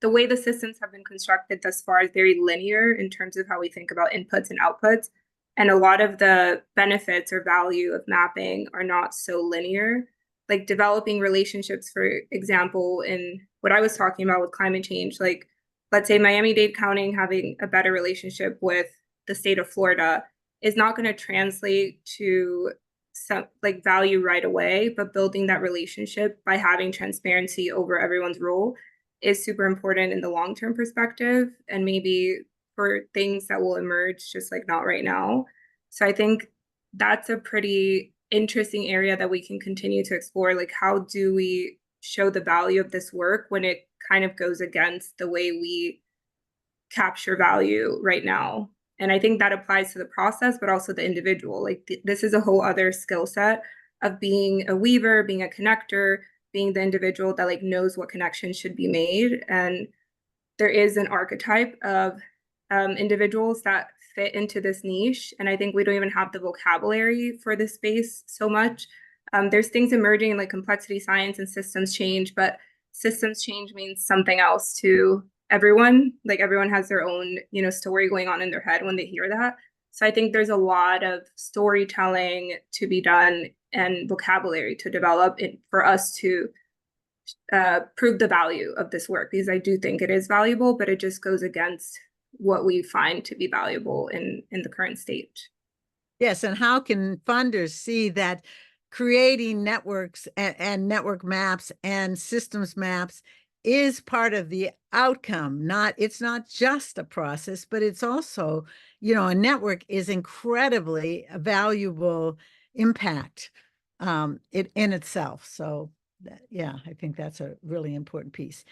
the way the systems have been constructed thus far is very linear in terms of how we think about inputs and outputs. And a lot of the benefits or value of mapping are not so linear. Like developing relationships, for example, in what I was talking about with climate change, let's say Miami-Dade County having a better relationship with the state of Florida is not going to translate to some value right away, but building that relationship by having transparency over everyone's role is super important in the long-term perspective, and maybe for things that will emerge just not right now. So I think that's a pretty interesting area that we can continue to explore. How do we show the value of this work when it kind of goes against the way we capture value right now? And I think that applies to the process, but also the individual. This is a whole other skill set of being a weaver, being a connector, being the individual that knows what connections should be made. And there is an archetype of individuals that fit into this niche. And I think we don't even have the vocabulary for this space so much. There's things emerging like complexity science and systems change, but systems change means something else to everyone. Like everyone has their own, story going on in their head when they hear that. So I think there's a lot of storytelling to be done and vocabulary to develop for us to prove the value of this work, because I do think it is valuable, but it just goes against what we find to be valuable in the current state. Yes, and how can funders see that creating networks and network maps and systems maps is part of the outcome? It's not just a process, but it's also, a network is incredibly valuable impact in itself. So yeah, I think that's a really important piece.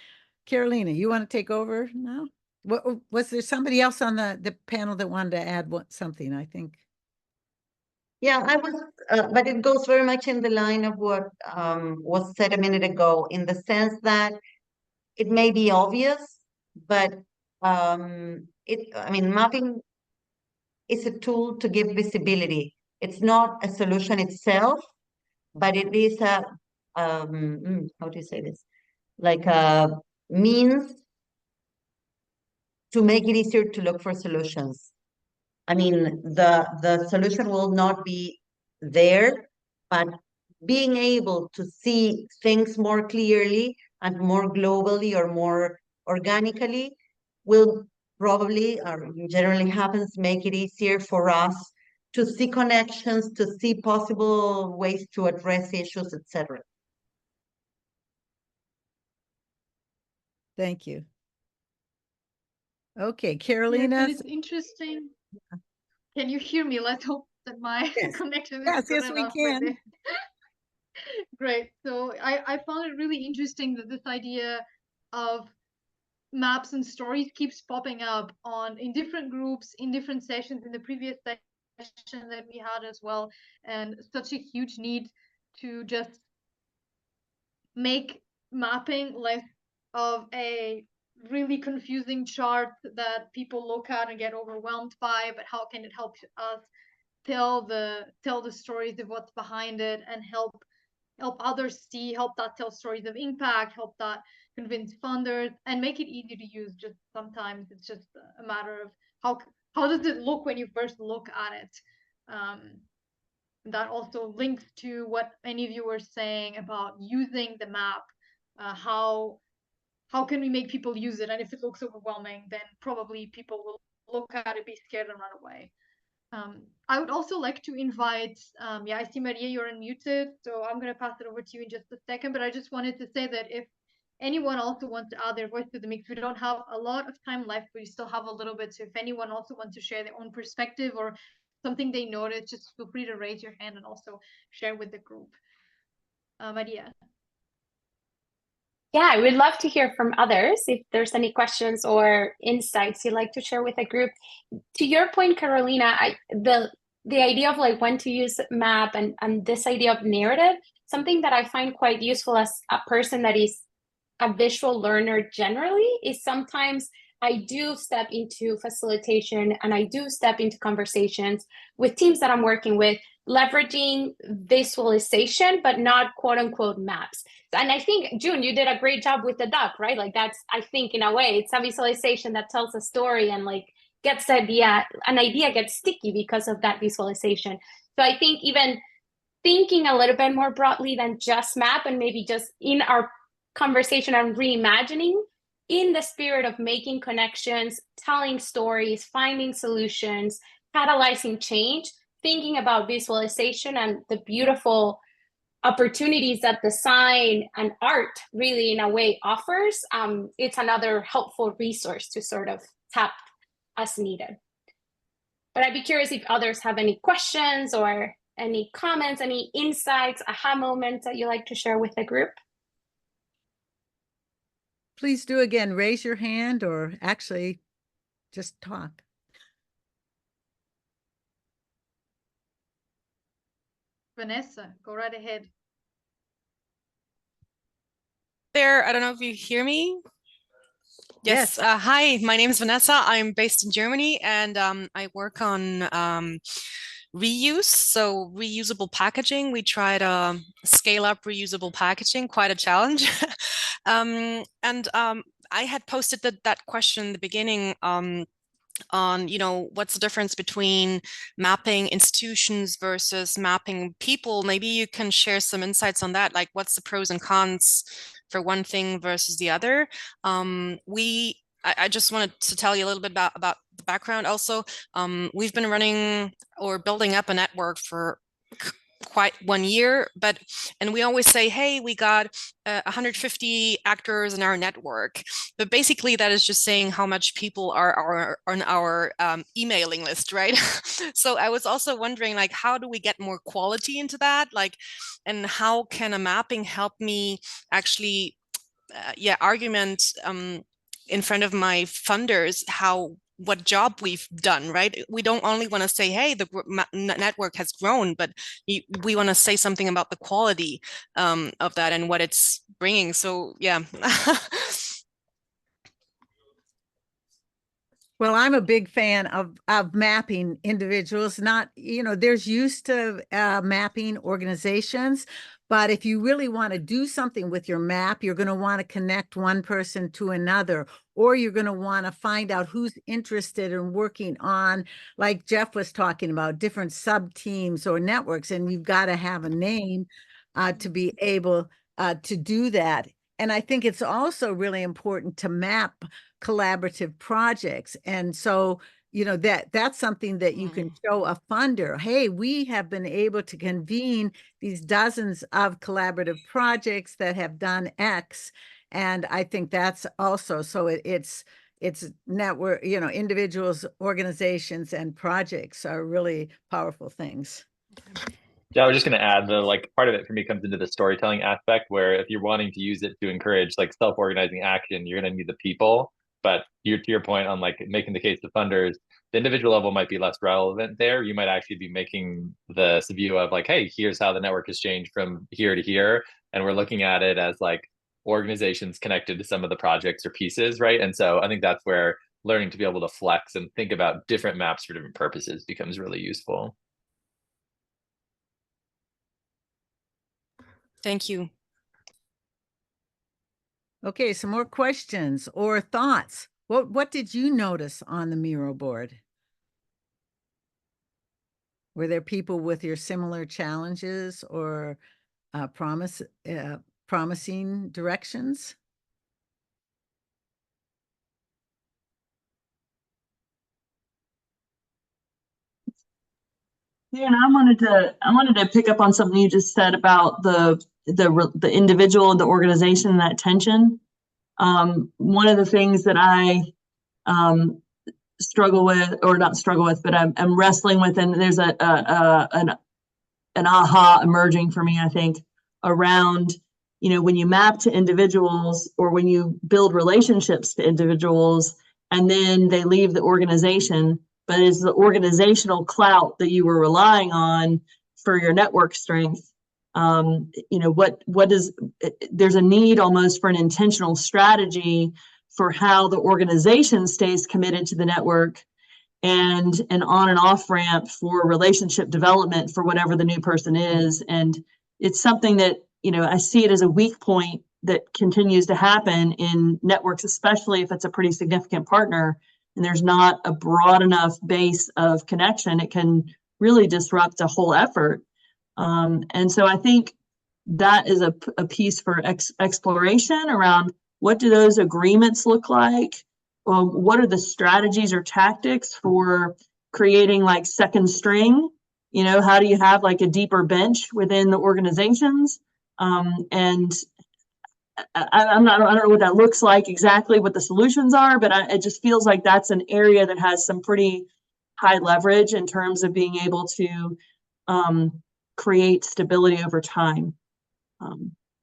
Carolina, you want to take over now? Was there somebody else on the panel that wanted to add something? I think. Yeah, I was, but it goes very much in the line of what was said a minute ago, in the sense that it may be obvious, but mapping is a tool to give visibility. It's not a solution itself, but it is how do you say this? Like a means to make it easier to look for solutions. I mean, the solution will not be there, but being able to see things more clearly and more globally or more organically will probably, or generally happens, make it easier for us to see connections, to see possible ways to address issues, etc. Thank you. Okay, Carolina. Yes, it's interesting. Can you hear me? Let's hope that my connection is good yes, we enough. can. Great. So I found it really interesting that this idea of maps and stories keeps popping up in different groups, in different sessions, in the previous session that we had as well, and such a huge need to just make mapping less of a really confusing chart that people look at and get overwhelmed by, but how can it help us tell the stories of what's behind it and help others see, help that tell stories of impact, help that convince funders, and make it easy to use. Just sometimes it's just a matter of how does it look when you first look at it. That also links to what any of you were saying about using the map. How can we make people use it? And if it looks overwhelming, then probably people will look at it, be scared, and run away. I would also like to invite, I see Maria, you're unmuted, so I'm going to pass it over to you in just a second, but I just wanted to say that if anyone also wants to add their voice to the mix, we don't have a lot of time left, but we still have a little bit, so if anyone also wants to share their own perspective or something they noticed, just feel free to raise your hand and also share with the group. Maria. Yeah, I would love to hear from others if there's any questions or insights you'd like to share with the group. To your point, Carolina, the idea of like when to use map and this idea of narrative, something that I find quite useful as a person that is a visual learner generally, is sometimes I do step into facilitation and I do step into conversations with teams that I'm working with, leveraging visualization, but not quote unquote maps. And I think, June, you did a great job with the duck, right? Like that's, I think in a way, it's a visualization that tells a story and like gets the idea, an idea gets sticky because of that visualization. So I think even thinking a little bit more broadly than just map, and maybe just in our conversation on reimagining, in the spirit of making connections, telling stories, finding solutions, catalyzing change, thinking about visualization and the beautiful opportunities that design and art really in a way offers, it's another helpful resource to sort of tap as needed. But I'd be curious if others have any questions or any comments, any insights, aha moments that you'd like to share with the group. Please do again, raise your hand or actually just talk. Vanessa, go right ahead. There, I don't know if you hear me. Yes. Hi, my name is Vanessa. I'm based in Germany, and I work on reuse, so reusable packaging. We try to scale up reusable packaging, quite a challenge. And I had posted that question in the beginning on, what's the difference between mapping institutions versus mapping people. Maybe you can share some insights on that, like what's the pros and cons for one thing versus the other. I just wanted to tell you a little bit about the background also. We've been running or building up a network for quite 1 year, and we always say, hey, we got 150 actors in our network, but basically that is just saying how much people are on our emailing list, right? So I was also wondering, like, how do we get more quality into that, and how can a mapping help me actually argument in front of my funders what job we've done, right? We don't only want to say, hey, the network has grown, but we want to say something about the quality of that and what it's bringing. So yeah. Well, I'm a big fan of mapping individuals. Not, there's used to mapping organizations, but if you really want to do something with your map, you're going to want to connect one person to another, or you're going to want to find out who's interested in working on, like Jeff was talking about, different sub-teams or networks, and you've got to have a name to be able to do that. And I think it's also really important to map collaborative projects. And so, that's something that you can show a funder. Hey, we have been able to convene these dozens of collaborative projects that have done X. And I think that's also, so it's network, individuals, organizations, and projects are really powerful things. Yeah, I was just going to add part of it for me comes into the storytelling aspect, where if you're wanting to use it to encourage self-organizing action, you're going to need the people. But to your point on making the case to funders, the individual level might be less relevant there. You might actually be making the view of hey, here's how the network has changed from here to here. And we're looking at it as organizations connected to some of the projects or pieces, right? And so I think that's where learning to be able to flex and think about different maps for different purposes becomes really useful. Thank you. Okay, some more questions or thoughts. What did you notice on the Miro board? Were there people with your similar challenges or promising directions? Yeah, and I wanted to pick up on something you just said about the individual and the organization and that tension. One of the things that I struggle with, or not struggle with, but I'm wrestling with, and there's an aha emerging for me, I think, around, when you map to individuals or when you build relationships to individuals and then they leave the organization, but is the organizational clout that you were relying on for your network strength. There's a need almost for an intentional strategy for how the organization stays committed to the network, and an on and off ramp for relationship development for whatever the new person is. And it's something that, I see it as a weak point that continues to happen in networks, especially if it's a pretty significant partner and there's not a broad enough base of connection. It can really disrupt a whole effort. And so I think that is a piece for exploration around what do those agreements look like? What are the strategies or tactics for creating second string? How do you have a deeper bench within the organizations? And I don't know what that looks like exactly, what the solutions are, but it just feels like that's an area that has some pretty high leverage in terms of being able to create stability over time.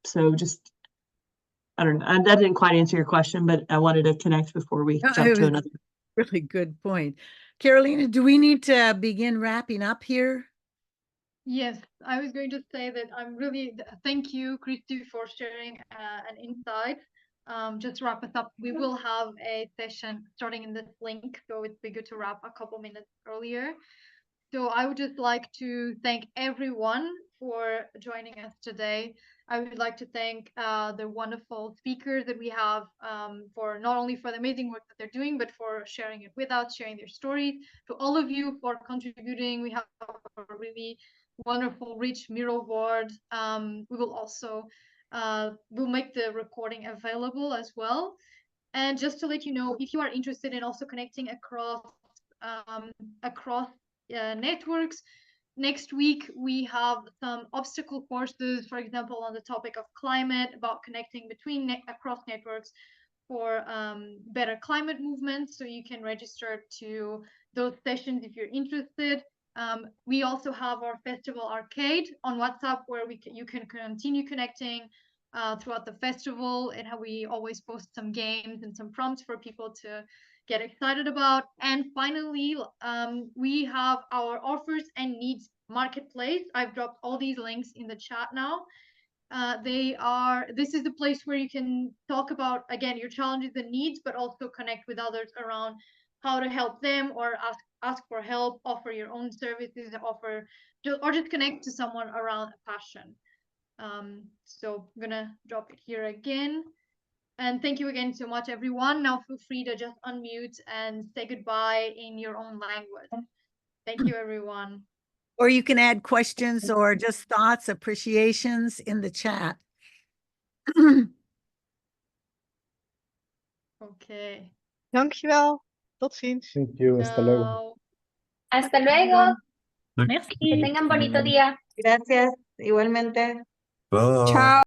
So just, I don't know, that didn't quite answer your question, but I wanted to connect before we jump to another. Really good point. Carolina, do we need to begin wrapping up here? Yes, I was going to say that thank you, Christy, for sharing an insight. just wrap us up. We will have a session starting in this link, so it'd be good to wrap a couple minutes earlier. So I would just like to thank everyone for joining us today. I would like to thank the wonderful speakers that we have for not only for the amazing work that they're doing, but for sharing it with us, sharing their stories. To all of you for contributing, we have a really wonderful, rich Miro board. We will also we'll make the recording available as well. And just to let you know, if you are interested in also connecting across networks, next week we have some obstacle courses, for example, on the topic of climate, about connecting between across networks for better climate movements. So you can register to those sessions if you're interested. We also have our festival arcade on WhatsApp, where you can continue connecting throughout the festival, and how we always post some games and some prompts for people to get excited about. And finally, we have our offers and needs marketplace. I've dropped all these links in the chat now. This is the place where you can talk about, again, your challenges and needs, but also connect with others around how to help them, or ask for help, offer your own services, or just connect to someone around a passion. So I'm gonna drop it here again. And thank you again so much, everyone. Now feel free to just unmute and say goodbye in your own language. Thank you, everyone. Or you can add questions or just thoughts, appreciations in the chat. Okay. Dankjewel. Tot ziens. Thank you. Hasta luego. Ciao. Hasta luego. Que Merci. tengan bonito día. Gracias, igualmente. Bye. Ciao.